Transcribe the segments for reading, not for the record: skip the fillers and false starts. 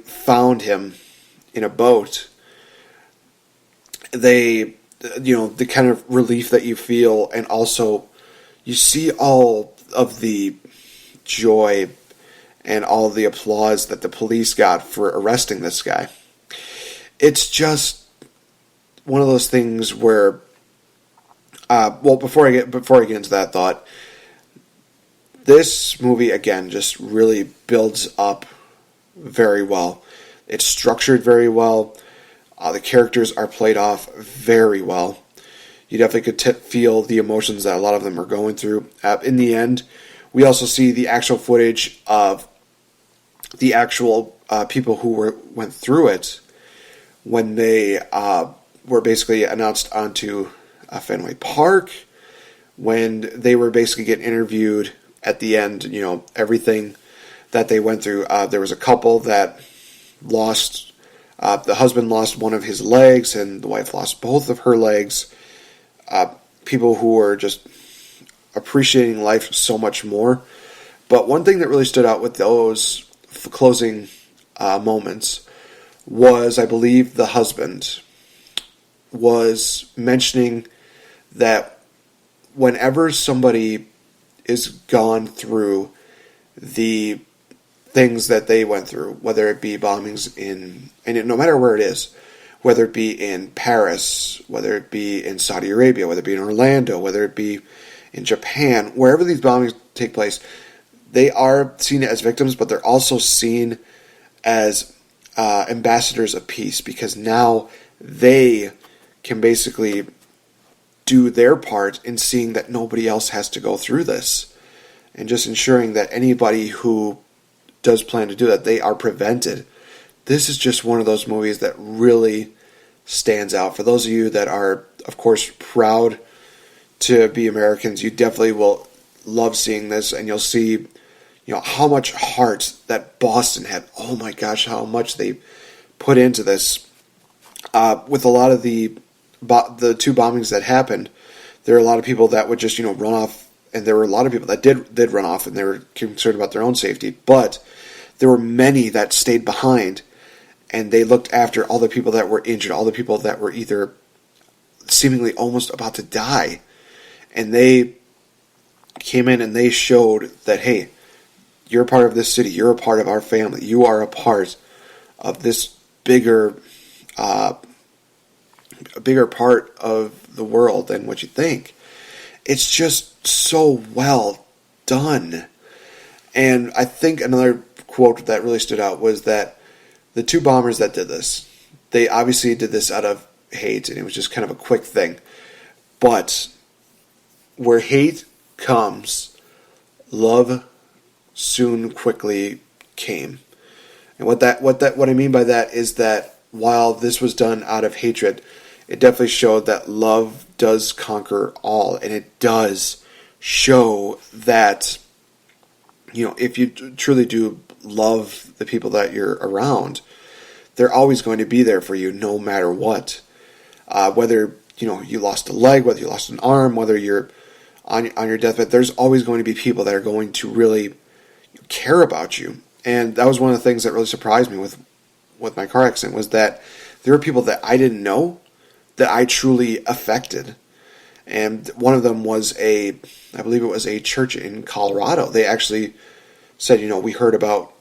found him in a boat, they, the kind of relief that you feel, and also you see all of the joy and all the applause that the police got for arresting this guy. It's just one of those things where, before I get into that thought, this movie again just really builds up very well. It's structured very well. The characters are played off very well. You definitely could feel the emotions that a lot of them are going through. In the end, we also see the actual footage of the actual people who went through it when they were basically announced onto Fenway Park, when they were basically getting interviewed at the end, everything that they went through. There was a couple that lost, the husband lost one of his legs and the wife lost both of her legs. People who were just appreciating life so much more. But one thing that really stood out with those closing moments was, I believe, the husband was mentioning that whenever somebody is gone through the things that they went through, whether it be bombings no matter where it is, whether it be in Paris, whether it be in Saudi Arabia, whether it be in Orlando, whether it be in Japan, wherever these bombings take place, they are seen as victims, but they're also seen as ambassadors of peace, because now they can basically do their part in seeing that nobody else has to go through this, and just ensuring that anybody who does plan to do that, they are prevented. This is just one of those movies that really stands out. For those of you that are, of course, proud to be Americans, you definitely will love seeing this, and you'll see, how much heart that Boston had. Oh my gosh, how much they put into this. With a lot of the two bombings that happened, there are a lot of people that would just, run off, and there were a lot of people that did run off, and they were concerned about their own safety. But there were many that stayed behind, and they looked after all the people that were injured, all the people that were either seemingly almost about to die. And they came in and they showed that, hey, you're a part of this city, you're a part of our family, you are a part of this bigger part of the world than what you think. It's just so well done. And I think another quote that really stood out was that the two bombers that did this, they obviously did this out of hate, and it was just kind of a quick thing. But where hate comes, love soon quickly came. And what I mean by that is that while this was done out of hatred, it definitely showed that love does conquer all, and it does show that, if you truly do love the people that you're around, they're always going to be there for you no matter what. Whether, you lost a leg, whether you lost an arm, whether you're on your deathbed, there's always going to be people that are going to really care about you. And that was one of the things that really surprised me with my car accident, was that there were people that I didn't know that I truly affected. And one of them was I believe it was a church in Colorado. They actually said, we heard about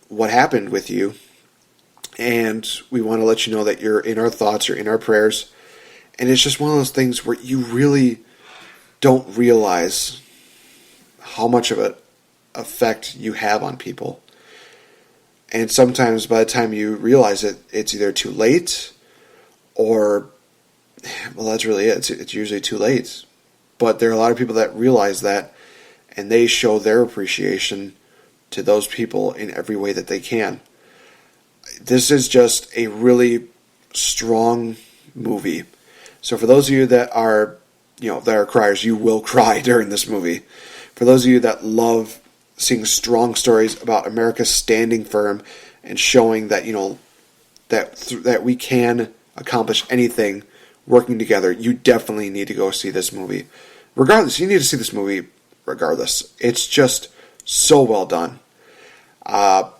what happened with you, and we want to let you know that you're in our thoughts, you're in our prayers. And it's just one of those things where you really don't realize how much of an effect you have on people. And sometimes by the time you realize it, it's either too late, or, well, that's really it. It's usually too late. But there are a lot of people that realize that, and they show their appreciation to those people in every way that they can. This is just a really strong movie. So for those of you that are, that are criers, you will cry during this movie. For those of you that love seeing strong stories about America standing firm and showing that, that we can accomplish anything working together, you definitely need to go see this movie. Regardless, you need to see this movie regardless. It's just so well done. That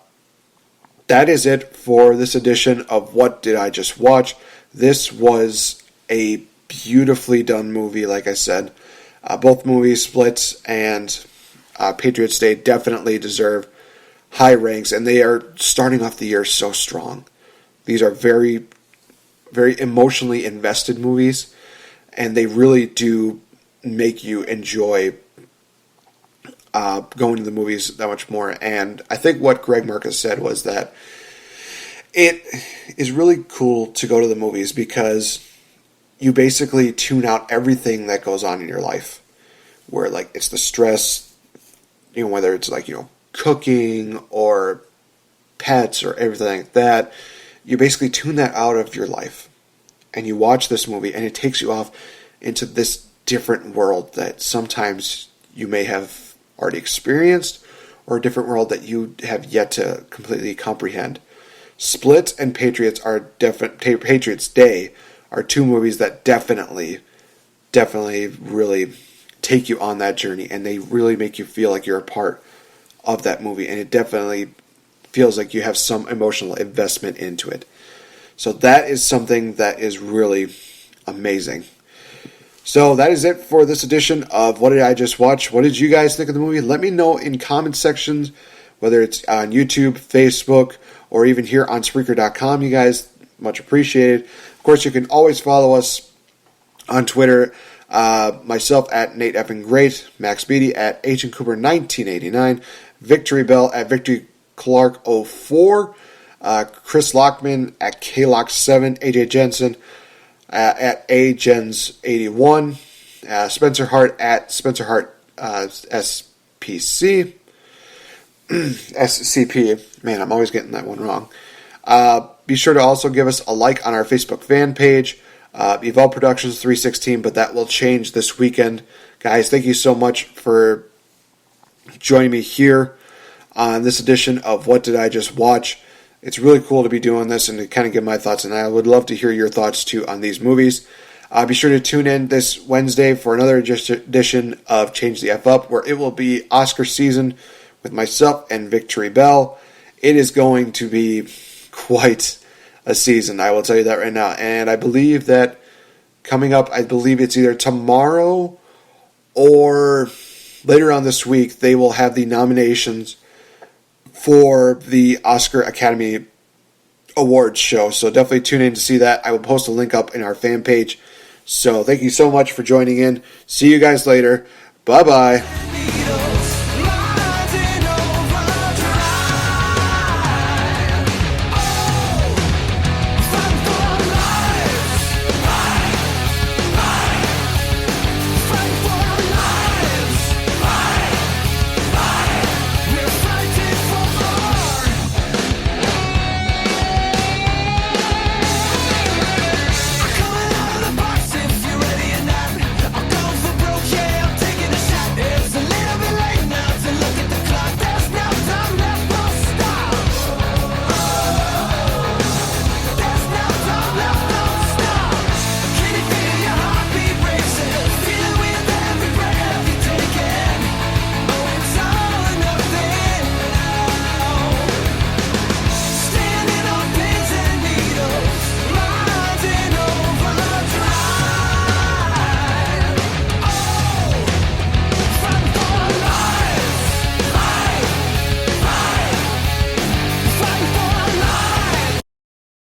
that is it for this edition of What Did I Just Watch? This was a beautifully done movie, like I said. Both movies, Split and Patriots Day, definitely deserve high ranks, and they are starting off the year so strong. These are very, very emotionally invested movies, and they really do make you enjoy going to the movies that much more. And I think what Greg Marcus said was that it is really cool to go to the movies because you basically tune out everything that goes on in your life, where like it's the stress, whether it's like, cooking or pets or everything like that. You basically tune that out of your life and you watch this movie, and it takes you off into this different world that sometimes you may have already experienced, or a different world that you have yet to completely comprehend. Split and Patriots Day are two movies that definitely really take you on that journey, and they really make you feel like you're a part of that movie, and it definitely feels like you have some emotional investment into it. So that is something that is really amazing. So that is it for this edition of What Did I Just Watch? What did you guys think of the movie? Let me know in comment sections, whether it's on YouTube, Facebook, or even here on Spreaker.com. You guys, much appreciated. Of course, you can always follow us on Twitter. Myself at Nate Effing Great, Max Beatty at Agent Cooper 1989, Victory Bell at Victory Clark 04, Chris Lockman at KLock7, AJ Jensen at AJens81, Spencer Hart at Spencer Hart SPC. SCP. Man, I'm always getting that one wrong. Be sure to also give us a like on our Facebook fan page, Evolve Productions 316, but that will change this weekend. Guys, thank you so much for joining me here on this edition of What Did I Just Watch? It's really cool to be doing this and to kind of give my thoughts, and I would love to hear your thoughts too on these movies. Be sure to tune in this Wednesday for another edition of Change the F Up, where it will be Oscar season with myself and Victory Bell. It is going to be quite a season, I will tell you that right now. And I believe that coming up, I believe it's either tomorrow or later on this week, they will have the nominations for the Oscar Academy Awards show. So definitely tune in to see that. I will post a link up in our fan page. So thank you so much for joining in. See you guys later. Bye-bye.